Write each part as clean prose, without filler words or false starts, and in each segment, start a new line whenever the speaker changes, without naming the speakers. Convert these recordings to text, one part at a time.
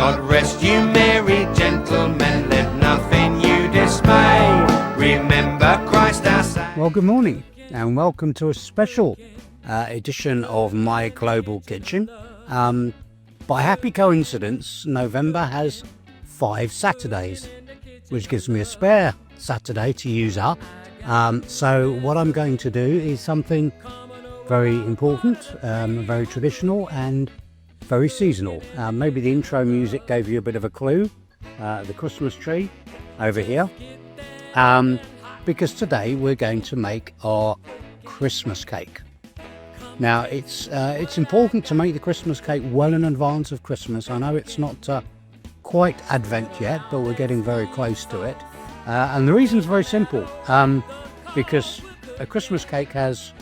God rest you merry gentlemen, let nothing you dismay. Remember Christ our Saviour.
Well, good morning and welcome to a special edition of My Global Kitchen. By happy coincidence, November has 5 Saturdays, which gives me a spare Saturday to use up. So what I'm going to do is something very important, very traditional and very seasonal. Maybe the intro music gave you a bit of a clue. The Christmas tree over here. Because today we're going to make our Christmas cake. Now it's important to make the Christmas cake well in advance of Christmas. I know it's not quite Advent yet, but we're getting very close to it. And the reason is very simple, because a Christmas cake has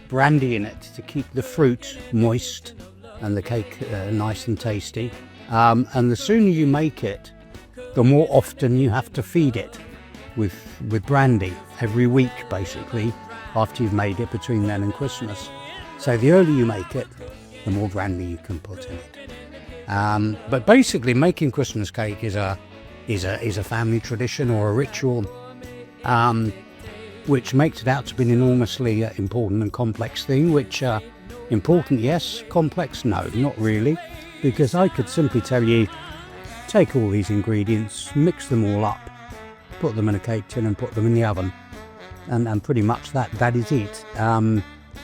brandy in it to keep the fruit moist and the cake nice and tasty. And the sooner you make it, the more often you have to feed it with brandy every week, basically, after you've made it between then and Christmas. So the earlier you make it, the more brandy you can put in it. But basically, making Christmas cake is a family tradition or a ritual, which makes it out to be an enormously important and complex thing. Which important, yes; complex, no, not really, because I could simply tell you, take all these ingredients, mix them all up, put them in a cake tin and put them in the oven, and pretty much that is it.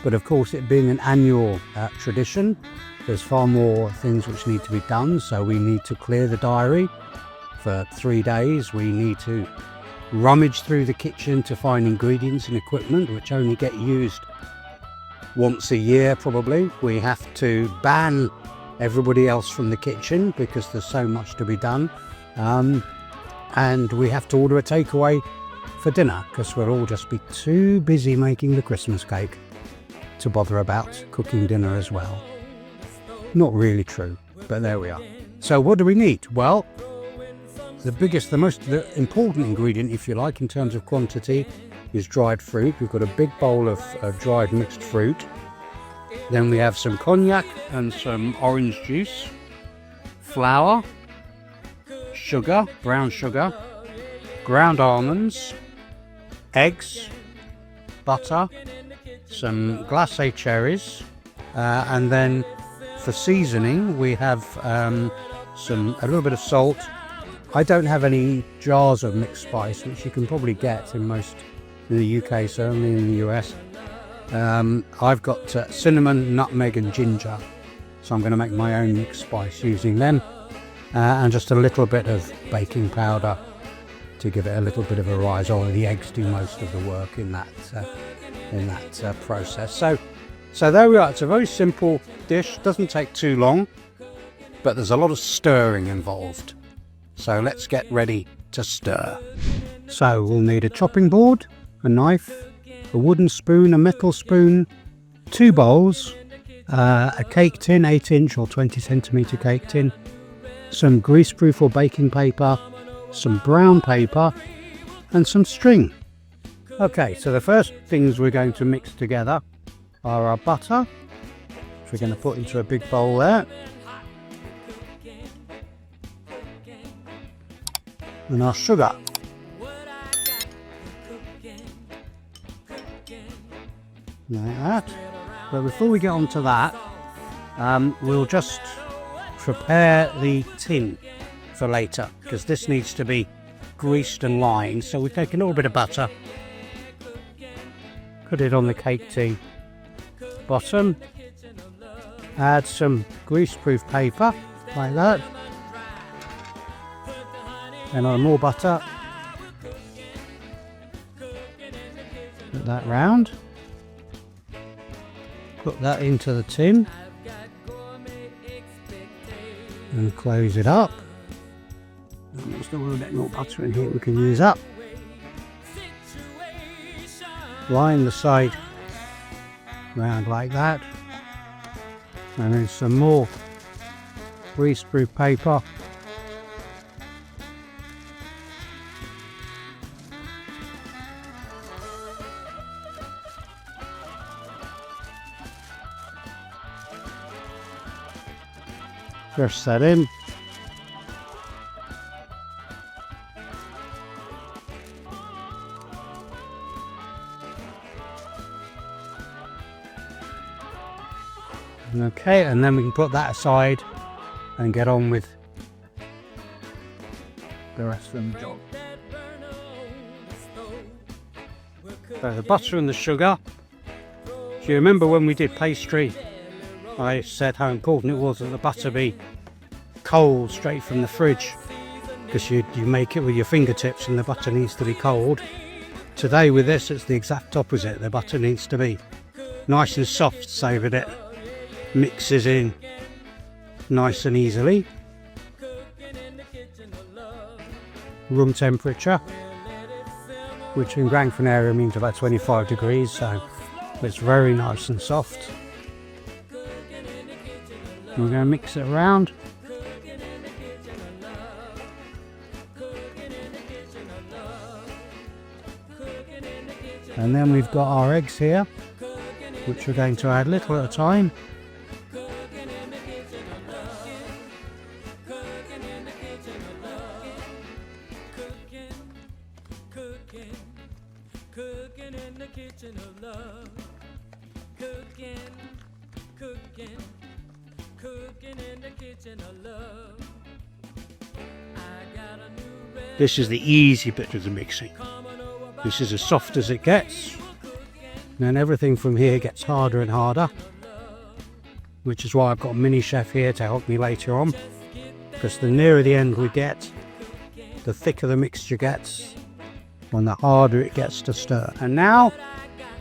But of course, it being an annual tradition, there's far more things which need to be done. So we need to clear the diary for 3 days. We need to rummage through the kitchen to find ingredients and equipment which only get used once a year probably. We have to ban everybody else from the kitchen because there's so much to be done. And we have to order a takeaway for dinner because we'll all just be too busy making the Christmas cake to bother about cooking dinner as well. Not really true, but there we are. So what do we need? Well, the important ingredient, if you like, in terms of quantity is dried fruit. We've got a big bowl of dried mixed fruit. Then we have some cognac and some orange juice, flour, sugar, brown sugar, ground almonds, eggs, butter, some glacé cherries, and then for seasoning we have a little bit of salt. I don't have any jars of mixed spice, which you can probably get in the UK, certainly in the US. I've got cinnamon, nutmeg and ginger, so I'm going to make my own mixed spice using them, and just a little bit of baking powder to give it a little bit of a rise. Or the eggs do most of the work in that process. So there we are. It's a very simple dish, doesn't take too long, but there's a lot of stirring involved. So let's get ready to stir. So we'll need a chopping board, a knife, a wooden spoon, a metal spoon, 2 bowls, a cake tin, 8-inch or 20 centimetre cake tin, some greaseproof or baking paper, some brown paper and some string. Okay, so the first things we're going to mix together are our butter, which we're going to put into a big bowl there, and our sugar. Like that. But before we get on to that, we'll just prepare the tin for later, because this needs to be greased and lined. So we take a little bit of butter, put it on the cake tin bottom, add some greaseproof paper like that, and on more butter, put that round, put that into the tin and close it up. There's still a little bit more butter in here we can use up. Line the side round like that, and then some more greaseproof paper. Press that in, Okay, and then we can put that aside and get on with the rest of the job. So the butter and the sugar. Do you remember when we did pastry, I said how important it was that the butter be cold straight from the fridge, because you make it with your fingertips and the butter needs to be cold. Today with this it's the exact opposite. The butter needs to be nice and soft so that it mixes in nice and easily. Room temperature, which in Gran Canaria means about 25 degrees, so it's very nice and soft. We're going to mix it around. And then we've got our eggs here, which we're going to add little at a time. This is the easy bit of the mixing. This is as soft as it gets. And then everything from here gets harder and harder, which is why I've got a mini chef here to help me later on, because the nearer the end we get, the thicker the mixture gets and the harder it gets to stir. And now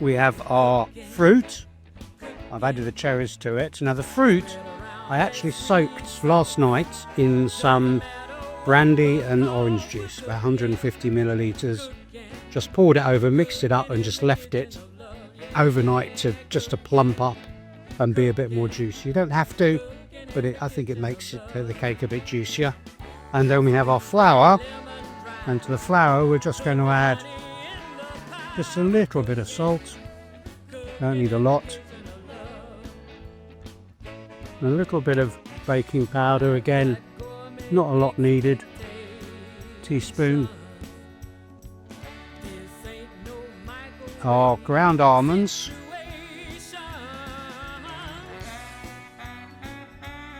we have our fruit. I've added the cherries to it. Now the fruit I actually soaked last night in some brandy and orange juice, about 150 millilitres. Just poured it over, mixed it up and just left it overnight to plump up and be a bit more juicy. You don't have to, but I think it makes the cake a bit juicier. And then we have our flour, and to the flour we're just going to add just a little bit of salt. Don't need a lot. A little bit of baking powder, again not a lot needed. Teaspoon. Our ground almonds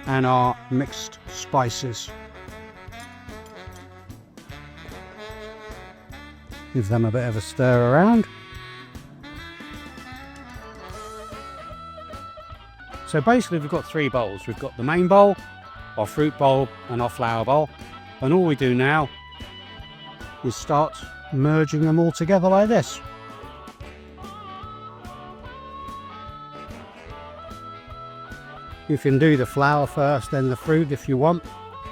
and our mixed spices. Give them a bit of a stir around. So basically we've got three bowls. We've got the main bowl, our fruit bowl and our flour bowl, and all we do now is start merging them all together like this. You can do the flour first, then the fruit if you want.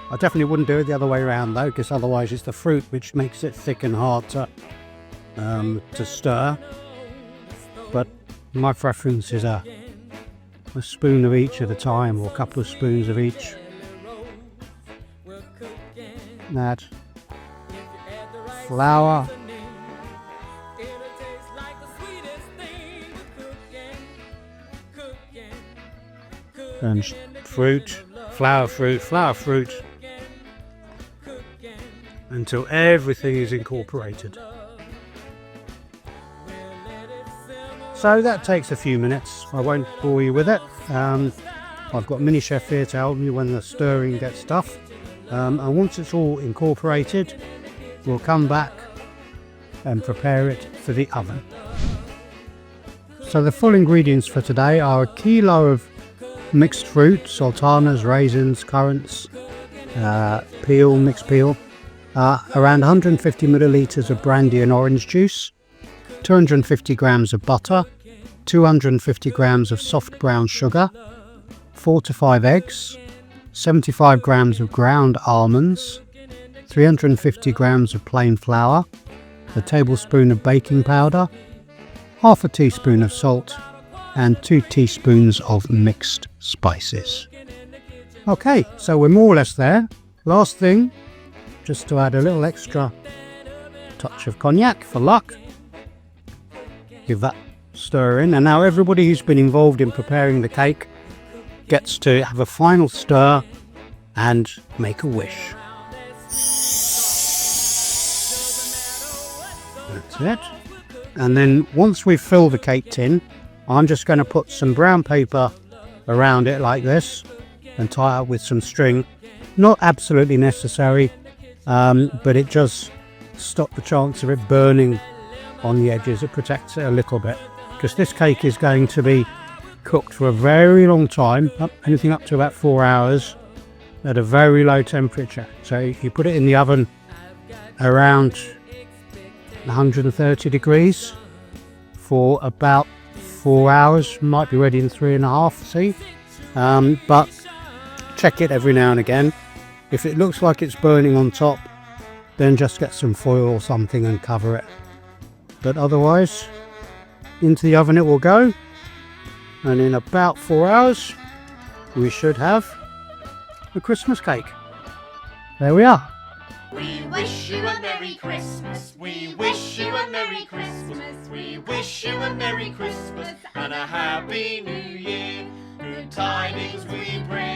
I definitely wouldn't do it the other way around though, because otherwise it's the fruit which makes it thick and hard to stir. But my preference is a spoon of each at a time, or a couple of spoons of each. Add flour, and fruit, flour, fruit, until everything is incorporated. So that takes a few minutes. I won't bore you with it. I've got a mini chef here to help me when the stirring gets tough. And once it's all incorporated, we'll come back and prepare it for the oven. So the full ingredients for today are a kilo of mixed fruit, sultanas, raisins, currants, peel, mixed peel, around 150 millilitres of brandy and orange juice, 250 grams of butter, 250 grams of soft brown sugar, 4 to 5 eggs, 75 grams of ground almonds, 350 grams of plain flour, a tablespoon of baking powder, half a teaspoon of salt, and 2 teaspoons of mixed spices. Okay, so we're more or less there. Last thing, just to add a little extra touch of cognac for luck. Give that stir in, and now everybody who's been involved in preparing the cake gets to have a final stir and make a wish. That's it. And then once we've filled the cake tin, I'm just going to put some brown paper around it like this and tie it up with some string. Not absolutely necessary, but it does stop the chance of it burning on the edges. It protects it a little bit, because this cake is going to be cooked for a very long time, anything up to about 4 hours at a very low temperature. So you put it in the oven around 130 degrees for about 4 hours. Might be ready in 3.5, see, but check it every now and again. If it looks like it's burning on top, then just get some foil or something and cover it. But otherwise, into the oven it will go, and in about 4 hours we should have a Christmas cake. There we are.
We wish you a Merry Christmas. We wish you a Merry Christmas. We wish you a Merry Christmas and a Happy New Year. Good tidings we bring.